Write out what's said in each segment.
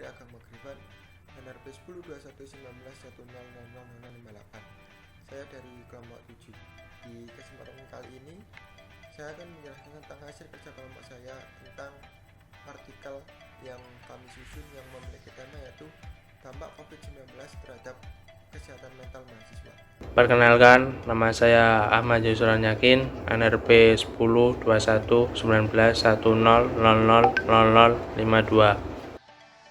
Menteri Agama Griffin NRP 10211910000058. Saya dari kelompok 7. Di kesempatan kali ini saya akan menjelaskan tentang hasil kerja kelompok saya tentang artikel yang kami susun yang memiliki tema yaitu dampak COVID-19 terhadap kesehatan mental mahasiswa. Perkenalkan, nama saya Ahmad Yusran Yakin, NRP 10211910000052.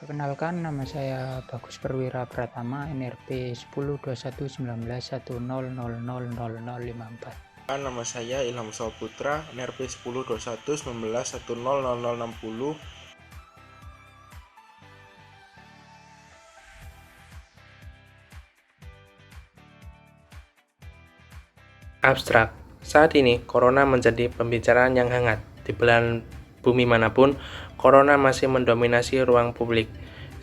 Perkenalkan, nama saya Bagus Perwira Pratama, NRP 10211910000054. Nama saya Ilham Saputra, NRP 102119100060. Abstrak. Saat ini, corona menjadi pembicaraan yang hangat. Di belahan bumi manapun, corona masih mendominasi ruang publik.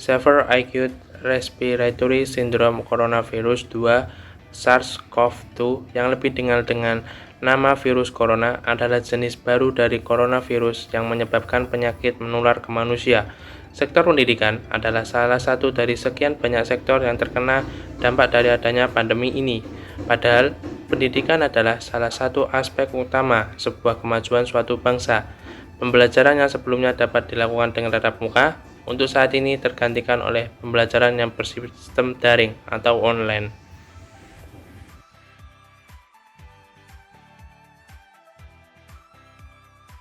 Severe Acute Respiratory Syndrome Coronavirus 2 SARS-CoV-2 yang lebih dikenal dengan nama virus corona adalah jenis baru dari coronavirus yang menyebabkan penyakit menular ke manusia. Sektor pendidikan adalah salah satu dari sekian banyak sektor yang terkena dampak dari adanya pandemi ini. Padahal, pendidikan adalah salah satu aspek utama sebuah kemajuan suatu bangsa. Pembelajaran yang sebelumnya dapat dilakukan dengan tatap muka, untuk saat ini tergantikan oleh pembelajaran yang bersistem daring atau online.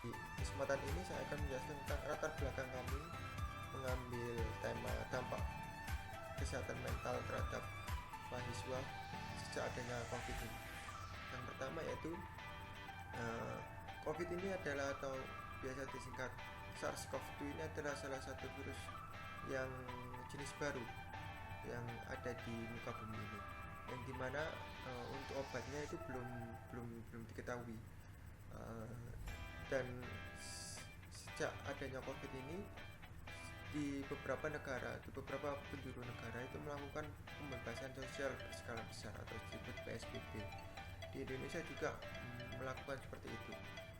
Di kesempatan ini saya akan menjelaskan tentang latar belakang kami mengambil tema dampak kesehatan mental terhadap mahasiswa sejak adanya COVID ini. Yang pertama yaitu COVID ini adalah atau biasa disingkat SARS-CoV-2 ini adalah salah satu virus yang jenis baru yang ada di muka bumi ini, yang dimana untuk obatnya itu belum diketahui. Dan sejak adanya COVID ini di beberapa negara, di beberapa penjuru negara itu melakukan pembatasan sosial berskala besar atau disebut PSBB. Di Indonesia juga melakukan seperti itu.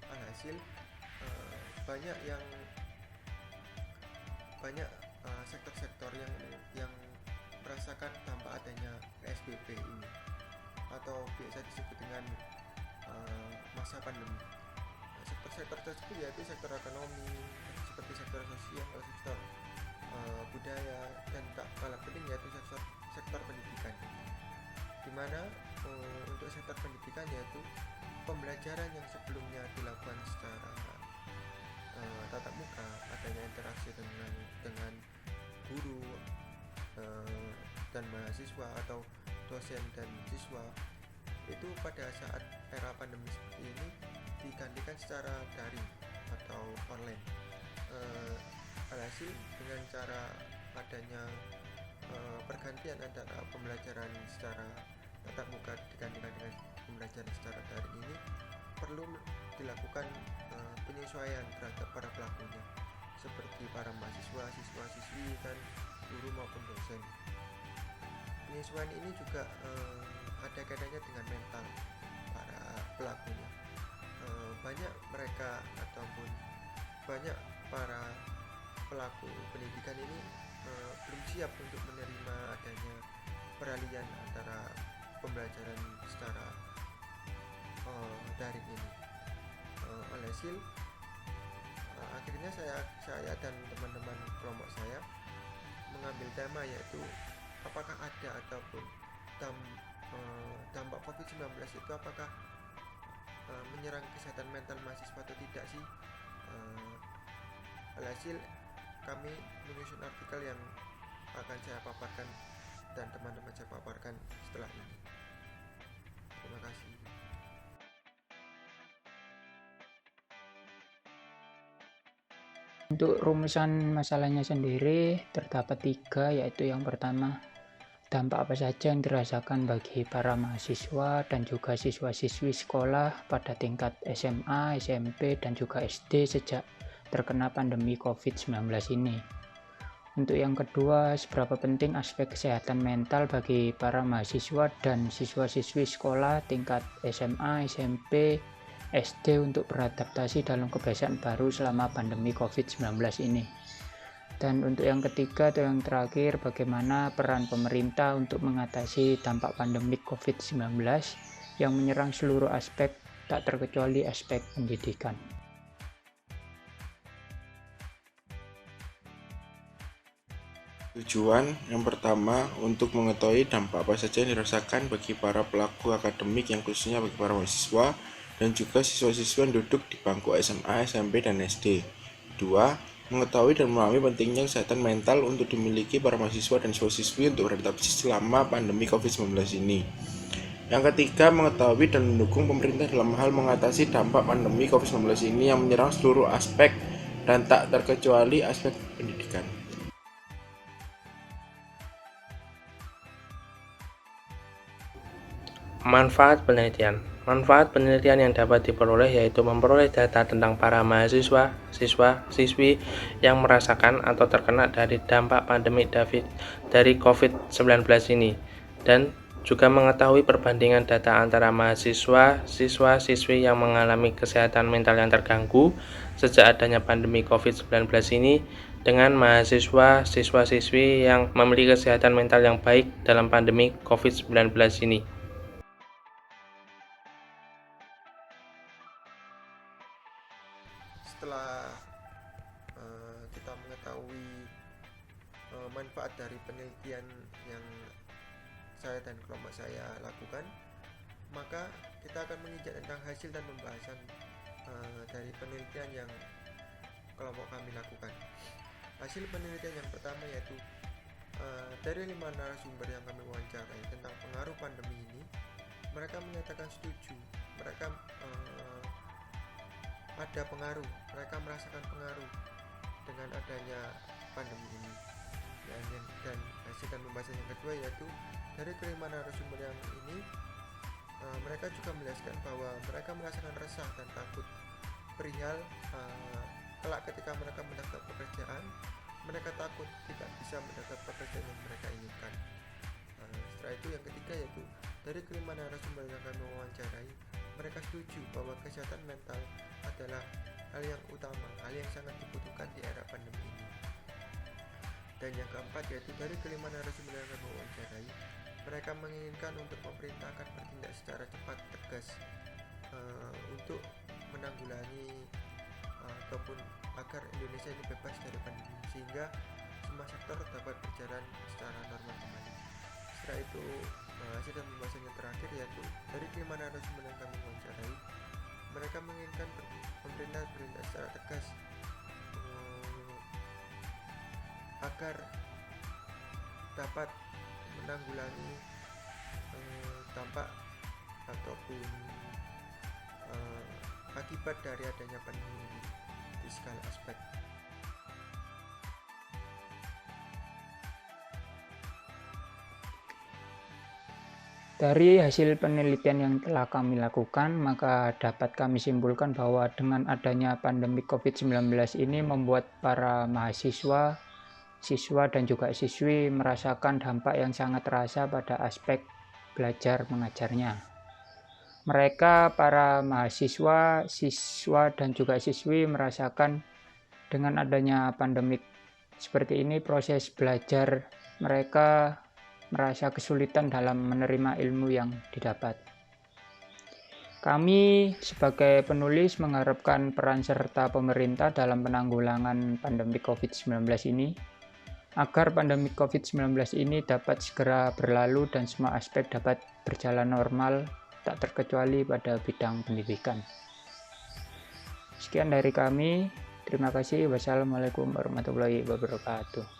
Alhasil banyak sektor-sektor yang merasakan dampak adanya PSBB ini atau biasa disebut dengan masa pandemi. Sektor-sektor tersebut yaitu sektor ekonomi, seperti sektor sosial, sektor budaya, dan tak kalah penting yaitu sektor pendidikan. Di mana untuk sektor pendidikan yaitu pembelajaran yang sebelumnya dilakukan secara tatap muka, adanya interaksi dengan guru dan mahasiswa atau dosen dan siswa, itu pada saat era pandemi seperti ini digantikan secara daring atau online. Alhasil dengan cara adanya pergantian antara pembelajaran secara tatap muka digantikan dengan pembelajaran secara daring ini perlu dilakukan penyesuaian terhadap para pelakunya, seperti para mahasiswa, siswa-siswi, dan guru maupun dosen. Penyesuaian ini juga ada kaitannya dengan mental para pelakunya. Banyak mereka ataupun banyak para pelaku pendidikan ini belum siap untuk menerima adanya peralihan antara pembelajaran secara daring ini. Alhasil akhirnya saya dan teman-teman kelompok saya mengambil tema yaitu apakah ada ataupun dampak COVID-19 itu apakah menyerang kesehatan mental mahasiswa atau tidak sih. Alhasil kami menyusun artikel yang akan saya paparkan dan teman-teman saya paparkan setelah ini. Terima kasih. Untuk rumusan masalahnya sendiri terdapat 3, yaitu yang pertama, dampak apa saja yang dirasakan bagi para mahasiswa dan juga siswa-siswi sekolah pada tingkat SMA, SMP, dan juga SD sejak terkena pandemi COVID-19 ini. Untuk yang kedua, seberapa penting aspek kesehatan mental bagi para mahasiswa dan siswa-siswi sekolah tingkat SMA, SMP, SD untuk beradaptasi dalam kebiasaan baru selama pandemi COVID-19 ini. Dan untuk yang ketiga atau yang terakhir, bagaimana peran pemerintah untuk mengatasi dampak pandemik COVID-19 yang menyerang seluruh aspek, tak terkecuali aspek pendidikan. Tujuan yang pertama untuk mengetahui dampak apa saja yang dirasakan bagi para pelaku akademik, yang khususnya bagi para mahasiswa dan juga siswa-siswa yang duduk di bangku SMA, SMP, dan SD. 2. Mengetahui dan memahami pentingnya kesehatan mental untuk dimiliki para mahasiswa dan siswa-siswi untuk beradaptasi selama pandemi COVID-19 ini. Yang ketiga, mengetahui dan mendukung pemerintah dalam hal mengatasi dampak pandemi COVID-19 ini yang menyerang seluruh aspek dan tak terkecuali aspek pendidikan. Manfaat penelitian. Manfaat penelitian yang dapat diperoleh yaitu memperoleh data tentang para mahasiswa, siswa, siswi yang merasakan atau terkena dari dampak pandemi dari COVID-19 ini, dan juga mengetahui perbandingan data antara mahasiswa, siswa, siswi yang mengalami kesehatan mental yang terganggu sejak adanya pandemi COVID-19 ini dengan mahasiswa, siswa, siswi yang memiliki kesehatan mental yang baik dalam pandemi COVID-19 ini. Setelah kita mengetahui manfaat dari penelitian yang saya dan kelompok saya lakukan, maka kita akan menginjak tentang hasil dan pembahasan dari penelitian yang kelompok kami lakukan. Hasil penelitian yang pertama yaitu dari 5 narasumber yang kami wawancarai tentang pengaruh pandemi ini, mereka menyatakan setuju. Mereka ada pengaruh, mereka merasakan pengaruh dengan adanya pandemi ini. Dan hasil dan pembahasan yang kedua yaitu dari kelima narasumber yang ini, mereka juga menjelaskan bahwa mereka merasakan resah dan takut perihal kelak ketika mereka mendaftar pekerjaan, mereka takut tidak bisa mendaftar pekerjaan yang mereka inginkan. Setelah itu yang ketiga yaitu dari kelima narasumber yang kami wawancarai, mereka setuju bahwa kesehatan mental adalah hal yang utama, hal yang sangat dibutuhkan di era pandemi ini. Dan yang keempat yaitu dari kelima narasumber yang kami wawancarai, mereka menginginkan untuk pemerintah akan bertindak secara cepat, tegas untuk menanggulangi ataupun agar Indonesia ini bebas dari pandemi, sehingga semua sektor dapat berjalan secara normal kembali. Setelah itu hasil dan pembahasan yang terakhir yaitu dari kelima narasumber yang kami wawancarai, mereka menginginkan pemerintah bertindak secara tegas agar dapat menanggulangi dampak ataupun akibat dari adanya pandemi ini di segala aspek. Dari hasil penelitian yang telah kami lakukan, maka dapat kami simpulkan bahwa dengan adanya pandemi COVID-19 ini membuat para mahasiswa, siswa, dan juga siswi merasakan dampak yang sangat terasa pada aspek belajar mengajarnya. Mereka, para mahasiswa, siswa, dan juga siswi merasakan dengan adanya pandemi seperti ini, proses belajar mereka merasa kesulitan dalam menerima ilmu yang didapat. Kami sebagai penulis mengharapkan peran serta pemerintah dalam penanggulangan pandemi COVID-19 ini, agar pandemi COVID-19 ini dapat segera berlalu dan semua aspek dapat berjalan normal, tak terkecuali pada bidang pendidikan. Sekian dari kami, terima kasih. Wassalamualaikum warahmatullahi wabarakatuh.